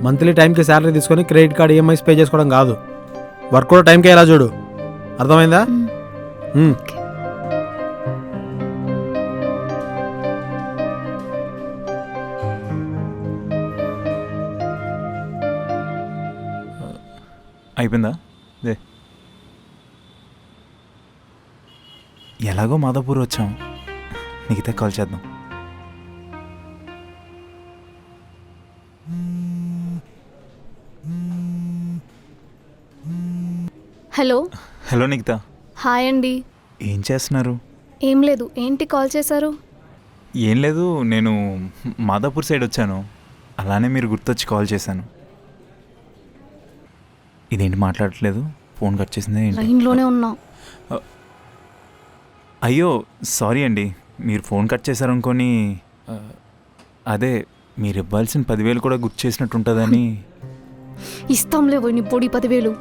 Monthly టైంకి salary తీసుకొని credit card EMIs pay చేసుకోవడం కాదు. వర్క్ కూడా టైంకి ఎలా చూడు, అర్థమైందా? అయిపోయిందా? ఎలాగో మాదాపూర్ వచ్చాం, మిగతా కాల్ చేద్దాం. హలో. హలో నిఖిత. హాయ్ అండి. ఏం చేస్తున్నారు? ఏం లేదు. ఏంటి కాల్ చేశారు? ఏం లేదు, నేను మాదాపూర్ సైడ్ వచ్చాను, అలానే మీరు గుర్తొచ్చి కాల్ చేశాను. ఇదేంటి మాట్లాడట్లేదు? ఫోన్ కట్ చేసిందే. లైన్లోనే ఉన్నా. అయ్యో సారీ అండి, మీరు ఫోన్ కట్ చేశారనుకొని. అదే మీరు ఇవ్వాల్సిన 10,000 కూడా గుర్తు చేసినట్టు ఉంటుందని. ఇస్తాంలే నీ పొడి 10,000.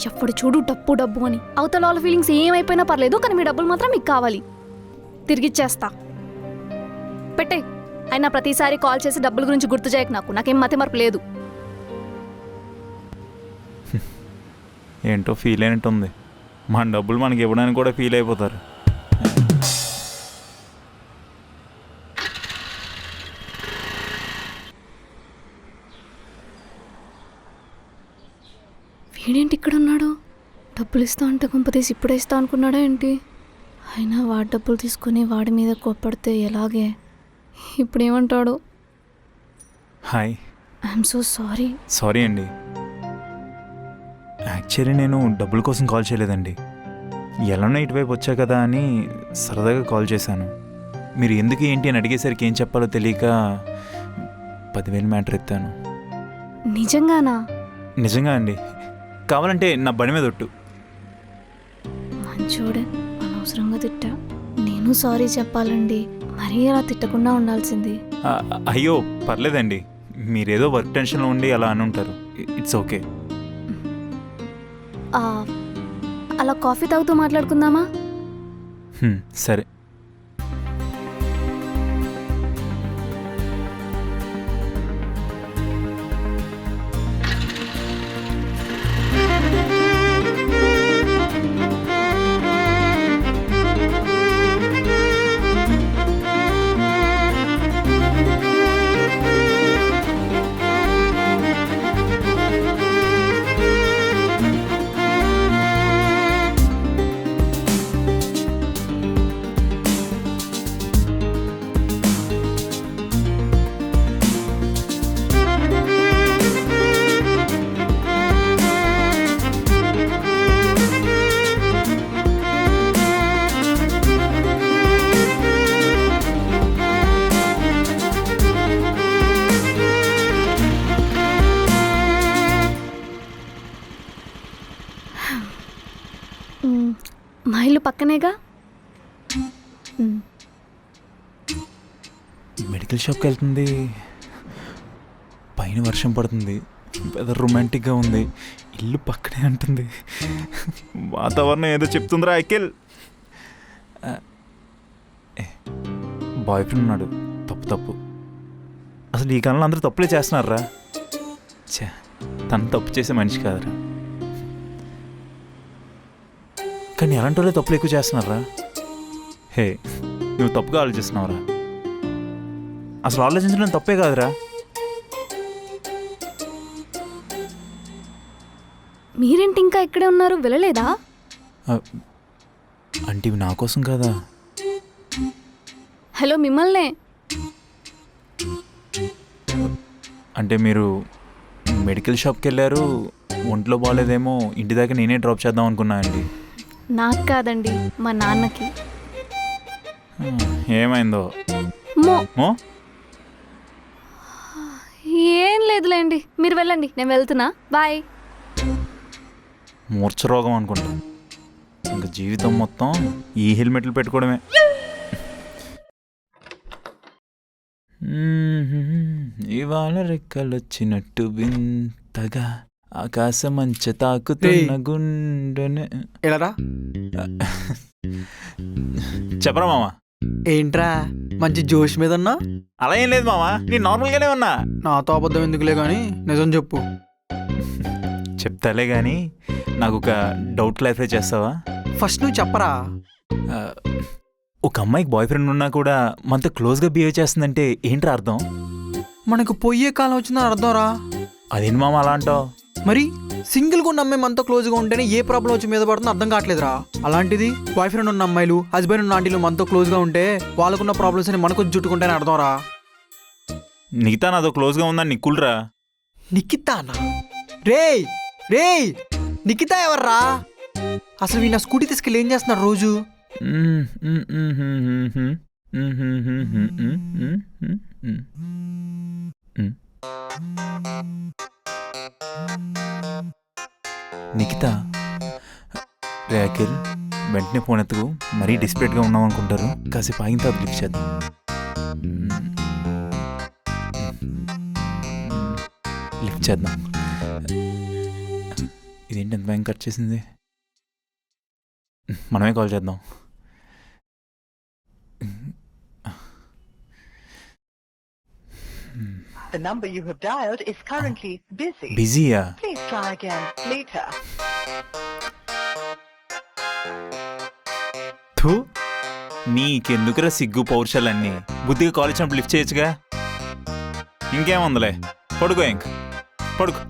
ఎప్పుడు చూడు డబ్బు డబ్బు అని. అవతల వాళ్ళ ఫీలింగ్స్ ఏమైపోయినా పర్లేదు, కానీ మీ డబ్బులు మాత్రం మీకు కావాలి. తిరిగిచ్చేస్తా. పెట్టే. అయినా ప్రతిసారి కాల్ చేసి డబ్బుల గురించి గుర్తు చేయకు. నాకేం మతి మరపు లేదు. ఏంటో ఫీల్ అయినట్టుంది. మన డబ్బులు మనకి ఇవ్వడానికి కూడా ఫీల్ అయిపోతారు. వీడేంటి ఇక్కడ ఉన్నాడు? డబ్బులు ఇస్తా అంటే కొంపతీసి ఇప్పుడే ఇస్తా అనుకున్నాడా ఏంటి? అయినా వాడి డబ్బులు తీసుకుని వాడి మీద కోప్పడితే ఎలాగే? ఇప్పుడేమంటాడు? Hi. I'm so sorry. Sorry అండి, యాక్చువల్లీ నేను డబ్బుల కోసం కాల్ చేయలేదండి. ఎలానో ఇటువైపు వచ్చా కదా అని సరదాగా కాల్ చేశాను. మీరు ఎందుకు ఏంటి అని అడిగేసరికి ఏం చెప్పాలో తెలియక 10,000 మ్యాటర్ ఎత్తాను. నిజంగానా? నిజంగా అండి, కావాలంటే నా బండి మీద ఒట్టు. మంచోడే. అనవసరంగా తిట్టా. నేను సారీ చెప్పాలండి, మరీ అలా తిట్టకుండా ఉండాల్సింది. అయ్యో పర్లేదండి, మీరేదో వర్క్ టెన్షన్లో ఉండి అలా అని ఉంటారు. It's okay. అలా కాఫీ తాగుతూ మాట్లాడుకుందామా? సరే. మా ఇల్లు పక్కనేగా. మెడికల్ షాప్కి వెళ్తుంది, పైన వర్షం పడుతుంది, వెదర్ రొమాంటిక్గా ఉంది, ఇల్లు పక్కనే అంటుంది. వాతావరణం ఏదో చెప్తుందిరా అఖిల్. బాయ్ ఫ్రెండ్ ఉన్నాడు, తప్పు. అసలు ఈ కాలంలో అందరూ తప్పులే చేస్తున్నారా? తను తప్పు చేసే మనిషి కాదురా, కానీ ఎలాంటి వాళ్ళే తప్పులు ఎక్కువ చేస్తున్నారా? హే, నువ్వు తప్పుగా ఆలోచిస్తున్నావురా. అసలు ఆలోచించడం తప్పే కాదురా. మీరేంటి ఇంకా ఇక్కడే ఉన్నారు, వెళ్ళలేదా? అంటే ఇవి నా కోసం కాదా? హలో, మిమ్మల్నే. అంటే మీరు మెడికల్ షాప్కి వెళ్ళారు, ఒంట్లో బాగాలేదేమో, ఇంటి దాకా నేనే డ్రాప్ చేద్దాం అనుకున్నా అండి. నాకు కాదండి, మా నాన్నకి. ఏమైందో? ఏం లేదులేండి, మీరు వెళ్ళండి, నేను వెళ్తున్నా. బాయ్. మూర్ఛ రోగం అనుకుంటా, ఇంకా జీవితం మొత్తం ఈ హెల్మెట్లు పెట్టుకోవడమే. ఇవాళ రెక్కలొచ్చినట్టు వింతగా ఆకాశమంచ తాకుతున్న గుండెనే. ఎలారా? చెప్పరా మామ. ఏంట్రా మంచి జోష్ మీద ఉన్నా? అలా ఏం లేదు మామ, నేను నార్మల్గానే ఉన్నా. నాతో అబద్ధం ఎందుకులే కానీ నిజం చెప్పు. చెప్తాలే కానీ నాకు ఒక డౌట్ క్లారిఫై చేస్తావా? ఫస్ట్ నువ్వు చెప్పరా. ఆ, ఒక అమ్మాయికి బాయ్ ఫ్రెండ్ ఉన్నా కూడా మనతో క్లోజ్గా బిహేవ్ చేస్తుందంటే ఏంట్రా అర్థం? మనకు పోయే కాలం వచ్చిందని అర్థం రా. అదేంటి మామ అలా అంటావు? మరి సింగిల్గా ఉన్న అమ్మాయి మనతో క్లోజ్గా ఉంటేనే ఏ ప్రాబ్లం వచ్చి మీద పడుతుందో అర్థం కావట్లేదురా. అలాంటిది బాయ్ ఫ్రెండ్ ఉన్న అమ్మాయిలు, హస్బెండ్ ఉన్న ఆంటీలు మనతో క్లోజ్గా ఉంటే వాళ్ళకున్న ప్రాబ్లమ్స్ అని మనకు చుట్టుకుంటేనే అర్థం రా. నీతా నాతో క్లోజ్గా ఉందని నిక్కులరా. నిఖితానా? రేయ్ రేయ్ నిఖితా ఎవర్రా? అసలు వీళ్ళు నా స్కూటీ తీసుకెళ్ళి ఏం చేస్తున్నారు రోజు? నిఖిత, రే అఖిల్, వెంటనే ఫోన్ ఎత్తుకు. మరీ డిస్ప్లేట్గా ఉన్నాం అనుకుంటారు. కాసేపు ఆగిన తర్వాత లిఫ్ట్ చేద్దాం. లిఫ్ట్ చేద్దాం. ఇదేంటి ఎంత భయం కట్ చేసింది? మనమే కాల్ చేద్దాం. The number you have dialed is currently busy. బిజీయా? Please try again later. థూ, నీకెందుకురా సిగ్గు పౌరుషాలన్నీ? బుద్ధిగా కాల్ ఇచ్చినప్పుడు లిఫ్ట్ చేయొచ్చుగా. ఇంకేముందలే, పడుకో. పడుకో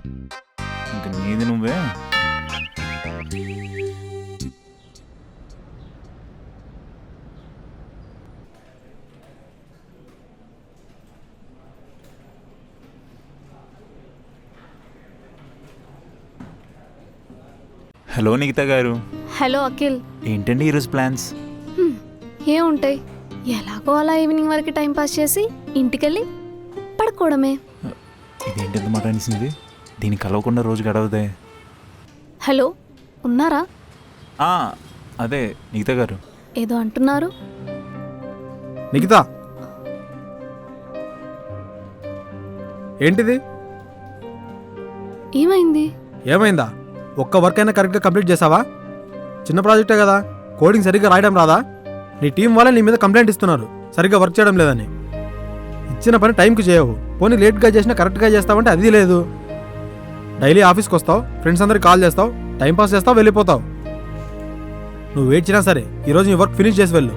ఇంక నీది నువ్వే. హలో నిఖిత గారు. హలో అఖిల్. ఏంటండి ఈరోజు ప్లాన్స్? ఏముంటాయి, ఎలాగో అలా ఈవినింగ్ వరకు టైం పాస్ చేసి ఇంటికెళ్ళి పడుకోవడమే. ఇదేంటి ఎంత మాట అనిసింది? దీన్ని కలవకుండా రోజు గడవదే. హలో, ఉన్నారా? అదే నిఖిత గారు. ఏదో అంటున్నారు. నిఖిత, ఏంటిది? ఏమైంది? ఏమైందా? ఒక్క వర్క్ అయినా కరెక్ట్గా కంప్లీట్ చేసావా? చిన్న ప్రాజెక్టే కదా, కోడింగ్ సరిగ్గా రాయడం రాదా? నీ టీం వాళ్ళే నీ మీద కంప్లైంట్ ఇస్తున్నారు సరిగ్గా వర్క్ చేయడం లేదని. ఇచ్చిన పని టైంకి చేయవు, పోనీ లేట్గా చేసినా కరెక్ట్గా చేస్తావంటే అది లేదు. డైలీ ఆఫీస్కి వస్తావు, ఫ్రెండ్స్ అందరికి కాల్ చేస్తావు, టైంపాస్ చేస్తావు, వెళ్ళిపోతావు. నువ్వు వెయిట్ చేసినా సరే ఈరోజు నీ వర్క్ ఫినిష్ చేసి వెళ్ళు.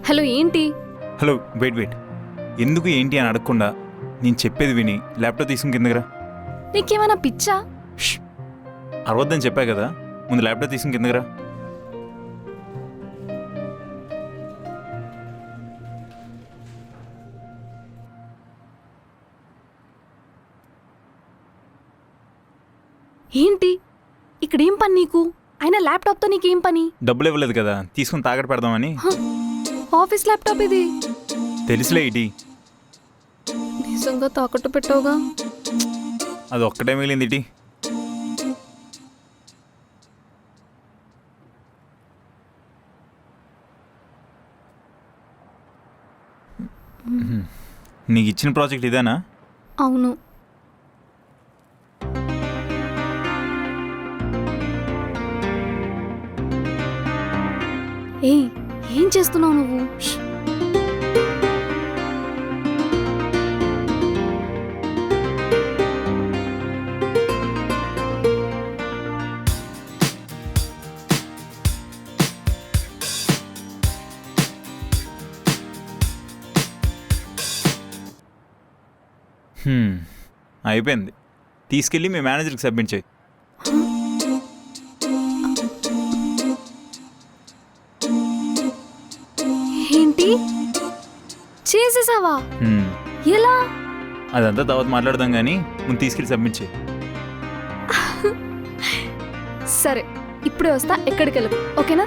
హలో, ఏంటి? Hello, wait. ఎందుకు ఏంటి అని అడగకుండా నేను చెప్పేది విని ల్యాప్టాప్ తీసుకుని కిందకి రా. నీకేమైనా పిచ్చా? అరవద్దని చెప్పా కదా, ముందు ల్యాప్టాప్ తీసుకుని కిందకి రా. ఏంటి ఇక్కడేం పని నీకు? అయినా ల్యాప్టాప్తో నీకేం పని? డబ్బులు ఇవ్వలేదు కదా, తీసుకుని తాగట పెడదామని. ఆఫీస్ ల్యాప్టాప్ ఇది. తెలుసులే ఇటీ. నిజంగా తాకట్టు పెట్టావుగా. అది ఒక్కటే మిగిలింది ఇటీ. నీకు ఇచ్చిన ప్రాజెక్ట్ ఇదేనా? అవును. ఏం చేస్తున్నావు నువ్వు? అయిపోయింది, తీసుకెళ్ళి మీ మేనేజర్కి సబ్మిట్ చేయి. ఏంటి చేసేసావా? ఎలా? అదంతా తర్వాత మాట్లాడదాం కానీ ముందు తీసుకెళ్ళి సబ్మిట్ చేయి. సరే ఇప్పుడే వస్తా, ఎక్కడికి వెళ్ళకు ఓకేనా?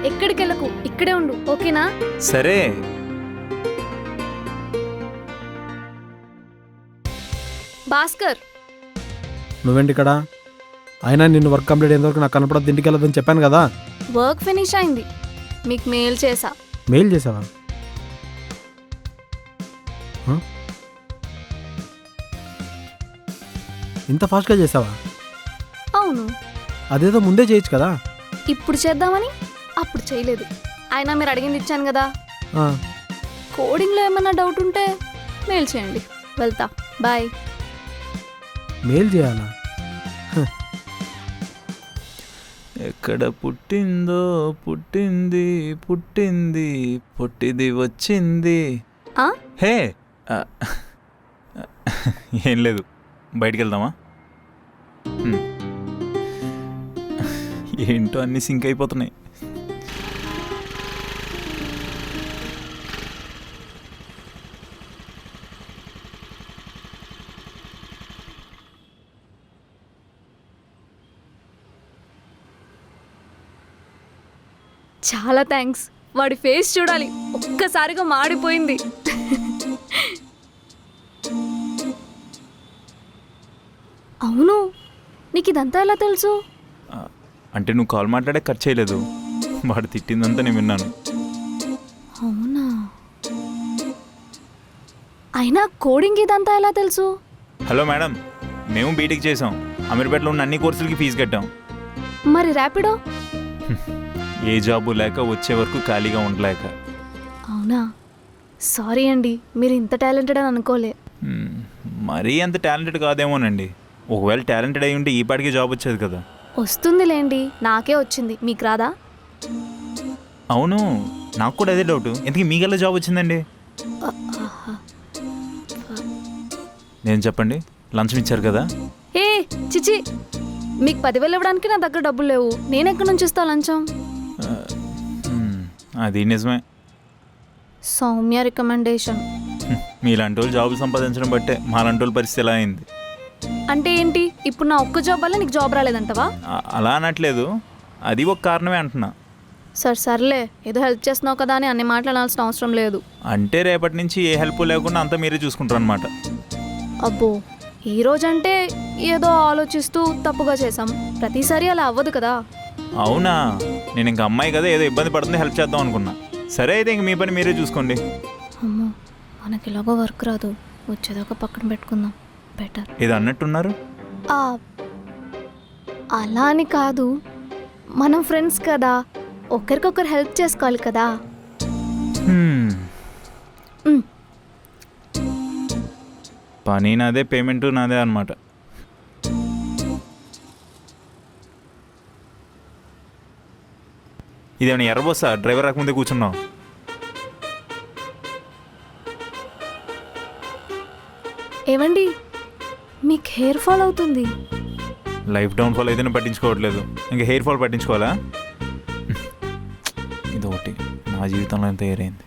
ఎక్కడికి వెళ్ళకు, ఇక్కడే ఉండు ఓకేనా? సరే. భాస్కర్, నువ్వేంటి ఇక్కడ? అయినా నిన్ను వర్క్ కంప్లీట్ అయ్యేంత వరకు నాకు కనపడద్దు, ఇంటికి వెళ్ళొద్దని చెప్పాను కదా. వర్క్ ఫినిష్ అయింది, మీకు మెయిల్ చేసా. మెయిల్ చేసావా? ఇంత ఫాస్ట్గా చేసావా? అవును, అదేదో ముందే చేయొచ్చు కదా. ఇప్పుడు చేద్దామని అప్పుడు చేయలేదు. అయినా మీరు అడిగింది ఇచ్చాను కదా. ఆ, కోడింగ్లో ఏమైనా డౌట్ ఉంటే మెయిల్ చేయండి. వెళ్తా, బాయ్. మెయిల్ చేయాలా? ఎక్కడ పుట్టిందో పుట్టింది పుట్టింది పుట్టిది వచ్చింది. ఆ? హే ఏం లేదు, బయటికి వెళ్దామా? ఏంటో అన్నీ సింక్ అయిపోతున్నాయి. చాలా థ్యాంక్స్. వాడి ఫేస్ చూడాలి, ఒక్కసారిగా మాడిపోయింది. అవును, నీకు ఇదంతా ఎలా తెలుసు? అంటే నువ్వు కాల్ మాట్లాడే కట్ చేయలేదు, వాడు తిట్టిందంతా నేను విన్నాను. అవునా? అయినా కోడింగ్ ఇదంతా ఎలా తెలుసు? హలో మేడం, మేము బీటెక్ చేసాం, అమీర్పేటలో ఉన్న అన్ని కోర్సులకి ఫీజు కట్టాం. మరి ర్యాపిడో? ఏ జాబు లేక వచ్చే వరకు ఖాళీగా ఉండలేక. అవునా? సారీ అండి, మీరు ఇంత టాలెంటెడ్ అని అనుకోలే. మరీ అంత టాలెంటెడ్ కాదేమోనండి. ఒకవేళ టాలెంటెడ్ అయి ఉంటే ఈ పాటికి జాబ్ వచ్చేది కదా. వస్తుందిలేండి, నాకే వచ్చింది, మీకు రాదా? అవును, నాకు కూడా అదే డౌట్, ఎందుకు మీకెలా జాబ్ వచ్చిందండి? నేను చెప్పండి, లంచం ఇచ్చారు కదా. ఏ చిచి, మీకు 10,000 ఇవ్వడానికి నా దగ్గర డబ్బులు లేవు, నేను ఎక్కడి నుంచి ఇస్తా లంచం? అది నిజమే. సౌమ్య రికమెండేషన్. మీలాంటి వాళ్ళు జాబులు సంపాదించడం బట్టే మాలాంటి వాళ్ళ పరిస్థితి ఎలా అయింది. అంటే ఏంటి, ఇప్పుడు నా ఒక్క జాబ్ వల్ల నీకు జాబ్ రాలేదంటవా? అలా అనట్లేదు, అది ఒక కారణమే అంటున్నా. సర్లే, ఏదో హెల్ప్ చేస్తున్నావు కదా అని అన్ని మాట్లాడాల్సిన అవసరం లేదు. అంటే రేపటి నుంచి ఏ హెల్ప్ లేకుండా అంతా మీరే చూసుకుంటారు అనమాట. అబ్బో, ఈ రోజంటే ఏదో ఆలోచిస్తూ తప్పుగా చేసాం, ప్రతిసారి అలా అవ్వదు కదా. అవునా? నేను ఇంక అమ్మాయి కదా, ఏదో ఇబ్బంది పడుతుంది, హెల్ప్ చేద్దాం అనుకున్నా. సరే అయితే ఇంక మీ పని మీరే చూసుకోండి. అమ్మో, మనకి ఇలాగో వర్క్ రాదు, వచ్చేదాకా పక్కన పెట్టుకుందాం, బెటర్. ఇది అన్నట్టున్నారు. అలా అని కాదు, మనం ఫ్రెండ్స్ కదా, ఒకరికొకరు హెల్ప్ చేసుకోవాలి కదా. పని నాదే, పేమెంట్ నాదే అనమాట. ఇదేమన్నా ఎర్రబోసా, డ్రైవర్ రాకముందే కూర్చున్నావు. ఏవండి, మీకు హెయిర్ ఫాల్ అవుతుంది. లైఫ్ డౌన్ఫాల్ అయితే పట్టించుకోవట్లేదు, ఇంకా హెయిర్ ఫాల్ పట్టించుకోవాలా? ఇదొకటి నా జీవితంలో ఎంత ఏరైంది.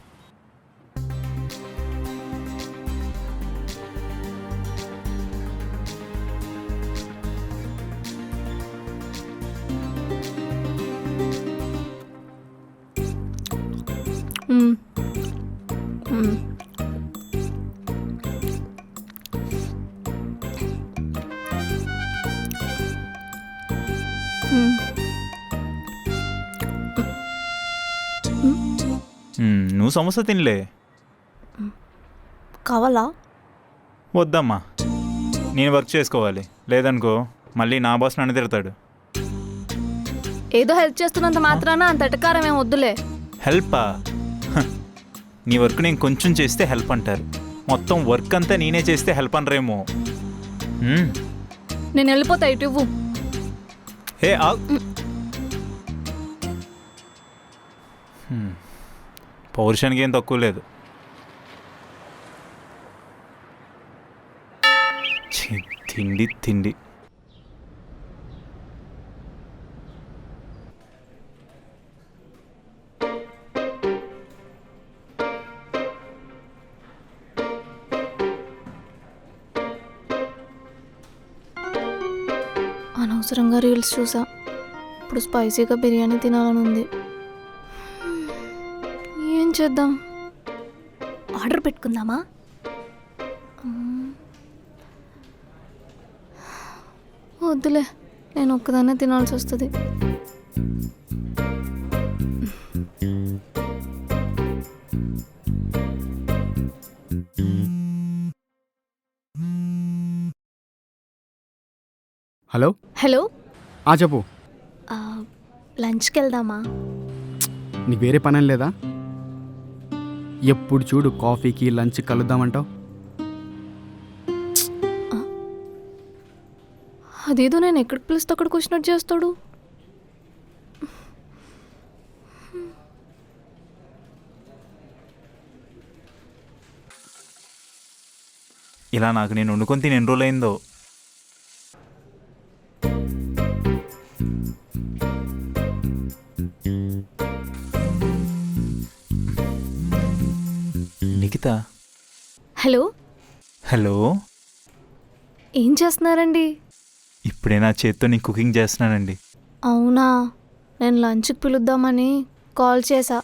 నువ్వు సమోసా తినలే? కావాలా? వద్దమ్మా, నేను వర్క్ చేసుకోవాలి, లేదనుకో మళ్ళీ నా బాస్ నన్ను తిడతాడు. ఏదో హెల్ప్ చేస్తున్నంత మాత్రాన అంత ఎటకారం ఏం వద్దులే. హెల్పా? నీ వర్క్ నేను కొంచెం చేస్తే హెల్ప్ అంటారు, మొత్తం వర్క్ అంతా నేనే చేస్తే హెల్ప్ అనరేమో. నేను వెళ్ళిపోతా, ఇటు ఇవ్వు. హే పౌరుషానికి ఏం తక్కువ లేదు. తిండి తిండి. అనవసరంగా రీల్స్ చూసా. ఇప్పుడు స్పైసీగా బిర్యానీ తినాలని ఉంది. ఏం చేద్దాం? ఆర్డర్ పెట్టుకుందామా? వద్దులే, నేను ఒక్కదాన్నే తినాల్సి వస్తుంది. హలో హలో, చెప్పు. లంచ్కి వెళ్దామా? నీకు వేరే పని లేదా? ఎప్పుడు చూడు కాఫీకి లంచ్ కలుద్దామంటావు. అదేదో నేను ఎక్కడికి పిలిస్తే అక్కడికి వచ్చినట్టు చేస్తాడు. ఇలా నాకు నేను వండుకొని తిని ఎన్ని రోజులైందో. నిఖితా. Hello, hello. ఏం చేస్తున్నారండి? ఇప్పుడే నా చేత్తో నేను కుకింగ్ చేస్తున్నానండి. అవునా, నేను లంచ్కి పిలుద్దామని కాల్ చేశా.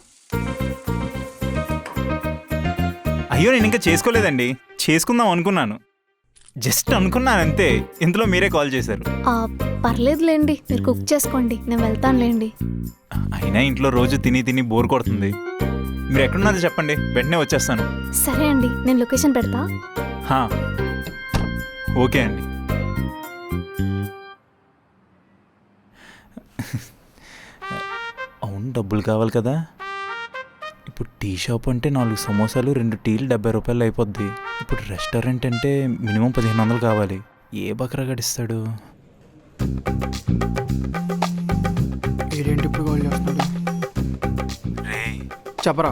అయ్యో, నేను ఇంకా చేసుకోలేదండి. చేసుకుందాం అనుకున్నాను, జస్ట్ అనుకున్నాను అంతే. ఇంతలో మీరే కాల్ చేశారు. పర్లేదులేండి, మీరు కుక్ చేసుకోండి, నేను వెళ్తానులేండి. అయినా ఇంట్లో రోజు తిని తిని బోర్ కొడుతుంది. మీరు ఎక్కడున్నారో చెప్పండి, వెంటనే వచ్చేస్తాను. సరే అండి, నేను లొకేషన్ పెడతా. హా, ఓకే అండి. అవును, డబ్బులు కావాలి కదా. ఇప్పుడు టీ షాప్ అంటే 4 సమోసాలు 2 టీలు 70 రూపాయలు అయిపోద్ది. ఇప్పుడు రెస్టారెంట్ అంటే మినిమం 1500 కావాలి. ఏ బకరా గడిస్తాడు? ఏంటి ఇప్పుడు కాల్ చేస్తున్నాడు? చెప్పరా.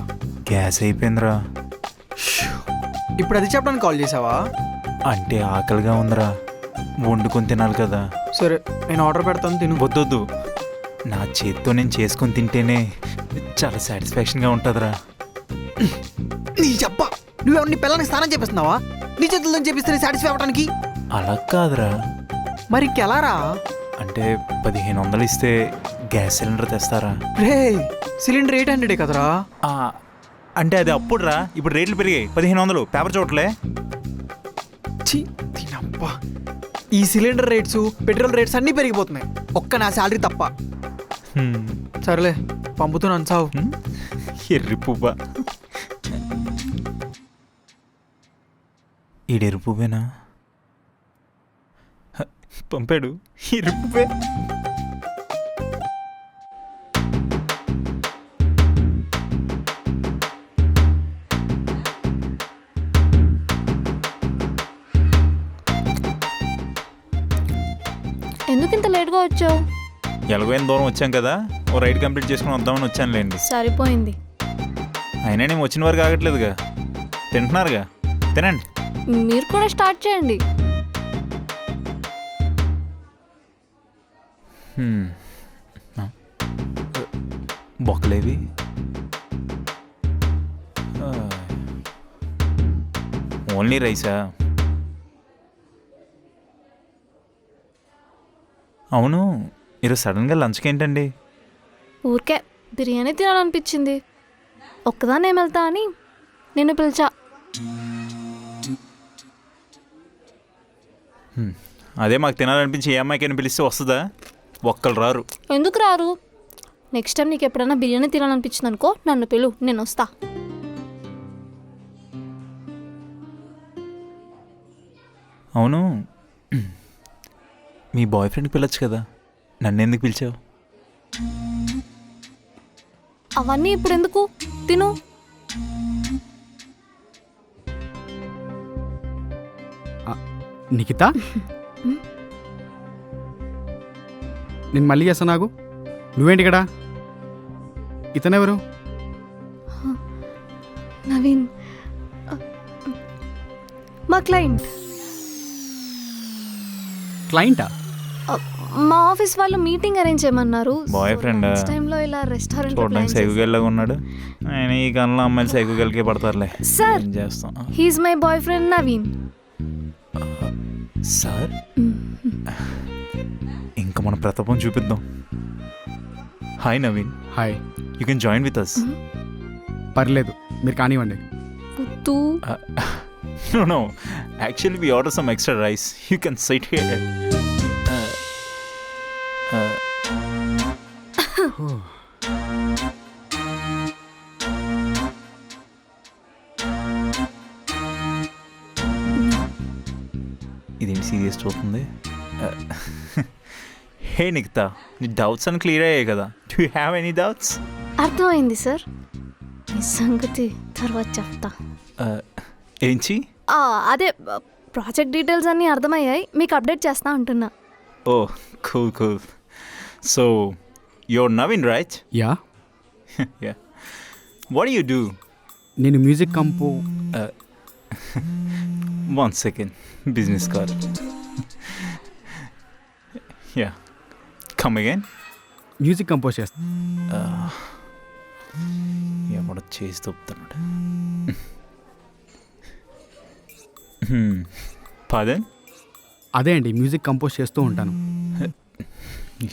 గ్యాస్ అయిపోయిందిరా. ఇప్పుడు అది చెప్పడానికి కాల్ చేసావా? అంటే ఆకలిగా ఉందిరా, వండుకొని తినాలి కదా. సరే, నేను ఆర్డర్ పెడతాను, తిను. వద్దొద్దు, నా చేత్తో నేను చేసుకొని తింటేనే చాలా సాటిస్ఫాక్షన్గా ఉంటుందిరా. నీ చెప్ప, నువ్వేమన్నా నీ పిల్లలకి స్నానం చేపిస్తున్నావా? నీ చేతులతో చేపిస్తే సాటిస్ఫై అవ్వడానికి? అలా కాదురా. మరి ఇంకెలారా? అంటే 1500 ఇస్తే గ్యాస్ సిలిండర్ తెస్తారా? రే, సిలిండర్ 800 కదరా. అంటే అది అప్పుడు రా, ఇప్పుడు రేట్లు పెరిగాయి. 1500 పేపర్ చూడలే. ఛీ, తినప్పా. ఈ సిలిండర్ రేట్స్, పెట్రోల్ రేట్స్ అన్నీ పెరిగిపోతున్నాయి, ఒక్క నా శాలరీ తప్ప. సరేలే, పంపుతున్నాను, సావు. ఎర్రి పువ్వా. ఈడెర్రి పువ్వేనా? పంపాడు. ఎర్రి పువ్వే. ఎందుకు ఇంత లేట్గా వచ్చావు? ఎలాగైన దూరం వచ్చాం కదా, ఓ రైడ్ కంప్లీట్ చేసుకుని వద్దామని వచ్చానులేండి. సరిపోయింది. అయినా నేను వచ్చిన వరకు ఆగట్లేదుగా, తింటున్నారుగా, తినండి. మీరు కూడా స్టార్ట్ చేయండి. బొక్కలేవి. ఓన్లీ రైసా? అవును, ఈరోజు సడన్గా లంచ్కి ఏంటండి? ఊరికే బిర్యానీ తినాలనిపించింది. ఒక్కదాన్ని ఏమెళ్తా అని నిన్ను పిలిచా. అదే మాకు తినాలనిపించి ఏ అమ్మాయికైనా పిలిస్తే వస్తుందా? ఒక్కరు రారు. ఎందుకు రారు? నెక్స్ట్ టైం నీకు ఎప్పుడైనా బిర్యానీ తినాలనిపించింది అనుకో, నన్ను పిలు, నేను వస్తా. అవును, మీ బాయ్ ఫ్రెండ్కి పిలవచ్చు కదా, నన్ను ఎందుకు పిలిచావు? అవన్నీ ఇప్పుడు ఎందుకు, తిను. నిఖితా, నేను మళ్ళీ చేస్తాను, నాకు నువ్వేంటి ఇక్కడ? ఇతనెవరు? నవీన్, మా క్లయింట్. క్లయింటా? మా ఆఫీస్ వాళ్ళు మీటింగ్ అరేంజ్ చేయమన్నారు. బాయ్ ఫ్రెండ్ టైంలో ఇలా రెస్టారెంట్ చూడడానికి సైకోగల్లాగా ఉన్నాడు. ఆయన ఈ కాలంలో అమ్మాయిలు సైకోగల్కే పడతారులే. సార్, ఏం చేస్తాం. He's my boyfriend Naveen. Sir, ఇంకా మన ప్రతాపం చూపిద్దాం. Hi Naveen, hi. You can join with us. పర్లేదు, మీరు కానివ్వండి. వద్దు. No. Actually, we order some extra rice. You can sit here. ఇదేంటి సీరియస్ చూస్తుంది? హే నిఖిత, నీ డౌట్స్ అని క్లియర్ అయ్యాయి కదా? Do you have any doubts? అర్థమైంది సార్, ఈ సంగతి తర్వాత చెప్తా. ఏంచి? అదే ప్రాజెక్ట్ డీటెయిల్స్ అన్నీ అర్థమయ్యాయి, మీకు అప్డేట్ చేస్తా అంటున్నా. Oh cool. So your Naveen right? Yeah, Yeah. What do you do? నేను మ్యూజిక్ కంపో. One second. Business card. Yeah. Come again? Music compose చేస్తా. ఎవడో చేసి తప్పుతున్నాడు. Pardon? అదే అండి, మ్యూజిక్ కంపోజ్ చేస్తూ ఉంటాను.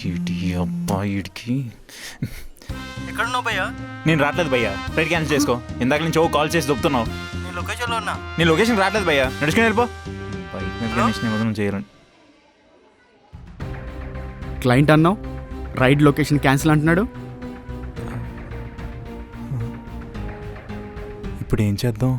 ఇడి అబ్బాయిడికి. ఎక్కడున్నావు భయ్యా? నేను రావట్లేదు భయ్యా, ఫ్లైట్ క్యాన్సిల్ చేసుకో. ఇందాక నుంచి కాల్ చేసి దొప్పుతున్నావు. నేను లొకేషన్లో ఉన్నా. నీ లొకేషన్ రావట్లేదు భయ్యా, నడుచుకుని వెళ్ళిపో. బైక్ మీద కనీసం నిమగ్నం చేయాలని. క్లయింట్ అన్నావు, రైడ్ లొకేషన్ క్యాన్సిల్ అంటున్నాడు. ఇప్పుడు ఏం చేద్దాం?